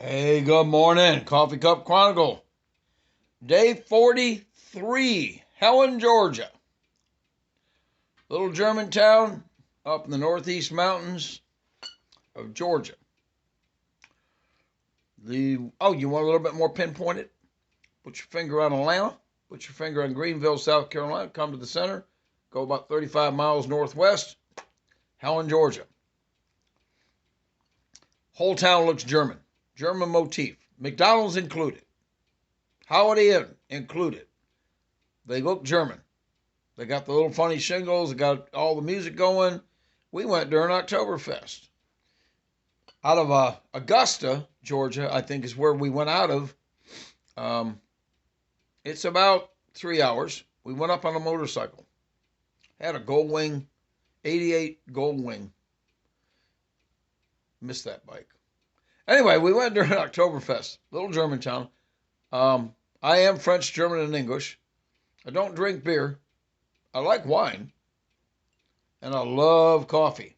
Hey, good morning. Coffee Cup Chronicle. Day 43, Helen, Georgia. Little German town up in the northeast mountains of Georgia. You want a little bit more pinpointed? Put your finger on Atlanta. Put your finger on Greenville, South Carolina. Come to the center. Go about 35 miles northwest. Helen, Georgia. Whole town looks German. German motif. McDonald's included. Holiday Inn included. They look German. They got the little funny shingles. They got all the music going. We went during Oktoberfest. Out of Augusta, Georgia, I think is where we went out of. It's about 3 hours. We went up on a motorcycle. Had a Gold Wing, 88 Gold Wing. Missed that bike. Anyway, we went during Oktoberfest. Little German town. I am French, German, and English. I don't drink beer. I like wine. And I love coffee.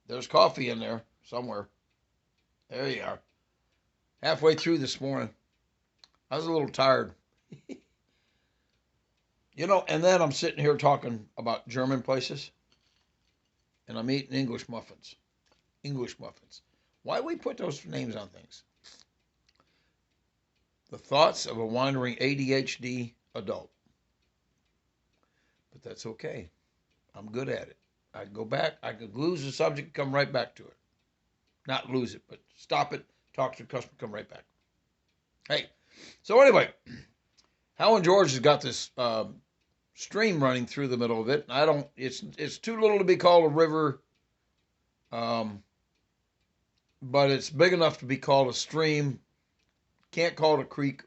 There's coffee in there somewhere. There you are. Halfway through this morning. I was a little tired. And then I'm sitting here talking about German places. And I'm eating English muffins. English muffins. Why we put those names on things? The thoughts of a wandering ADHD adult. But that's okay. I'm good at it. I can go back. I could lose the subject, come right back to it. Not lose it, but stop it, talk to the customer, come right back. Hey, so anyway, Helen, Georgia's got this stream running through the middle of it. It's too little to be called a river, but it's big enough to be called a stream. Can't call it a creek.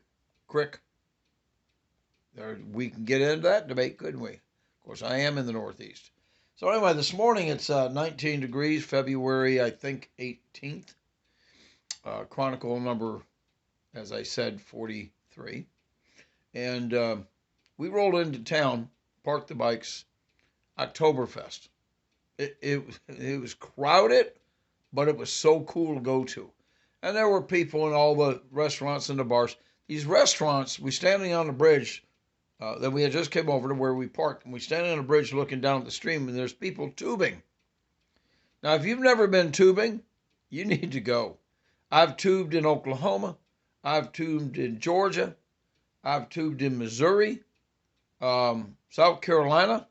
We can get into that debate, couldn't we? Of course, I am in the Northeast. So anyway, this morning it's 19 degrees, February, I think, 18th. Chronicle number, as I said, 43. And we rolled into town, parked the bikes, Oktoberfest. It was crowded, but it was so cool to go to. And there were people in all the restaurants and the bars. These restaurants, we standing on the bridge that we had just came over to where we parked, and we standing on a bridge looking down at the stream, and there's people tubing. Now, if you've never been tubing, you need to go. I've tubed in Oklahoma. I've tubed in Georgia. I've tubed in Missouri, South Carolina.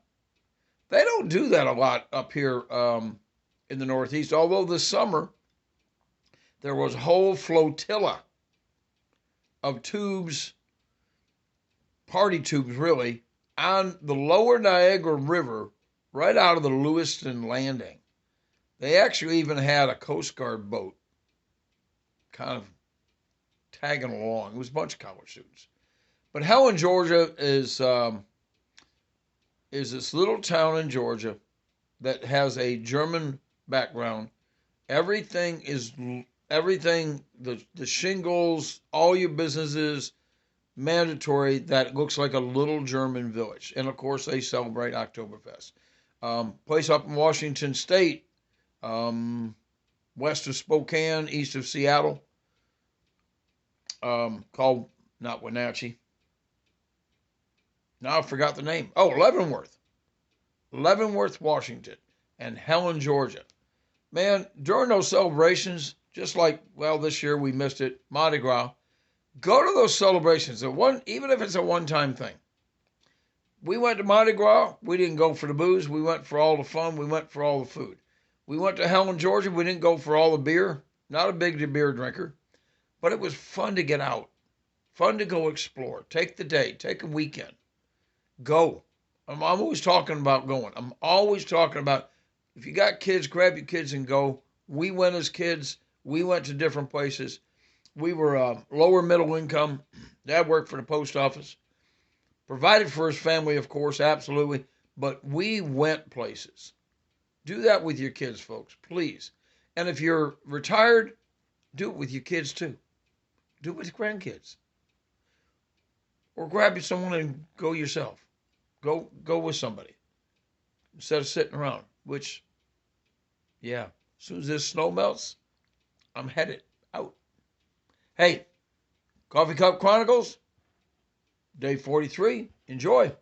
They don't do that a lot up here in the Northeast, although this summer there was a whole flotilla of tubes, party tubes really, on the lower Niagara River right out of the Lewiston Landing. They actually even had a Coast Guard boat kind of tagging along. It was a bunch of college students. But Helen, Georgia is this little town in Georgia that has a German background. Everything, the shingles, all your businesses, mandatory that it looks like a little German village. And of course, they celebrate Oktoberfest. Place up in Washington State, west of Spokane, east of Seattle, called, not Wenatchee. Now I forgot the name. Oh, Leavenworth. Leavenworth, Washington, and Helen, Georgia. Man, during those celebrations, just like, this year we missed it, Mardi Gras, go to those celebrations, even if it's a one-time thing. We went to Mardi Gras. We didn't go for the booze. We went for all the fun. We went for all the food. We went to Helen, Georgia. We didn't go for all the beer. Not a big beer drinker. But it was fun to get out. Fun to go explore. Take the day. Take a weekend. Go. I'm always talking about going. I'm always talking about, if you got kids, grab your kids and go. We went as kids. We went to different places. We were lower middle income. Dad worked for the post office. Provided for his family, of course, absolutely. But we went places. Do that with your kids, folks, please. And if you're retired, do it with your kids too. Do it with your grandkids. Or grab someone and go yourself. Go with somebody. Instead of sitting around, which, as soon as this snow melts, I'm headed out. Hey, Coffee Cup Chronicles, day 43. Enjoy.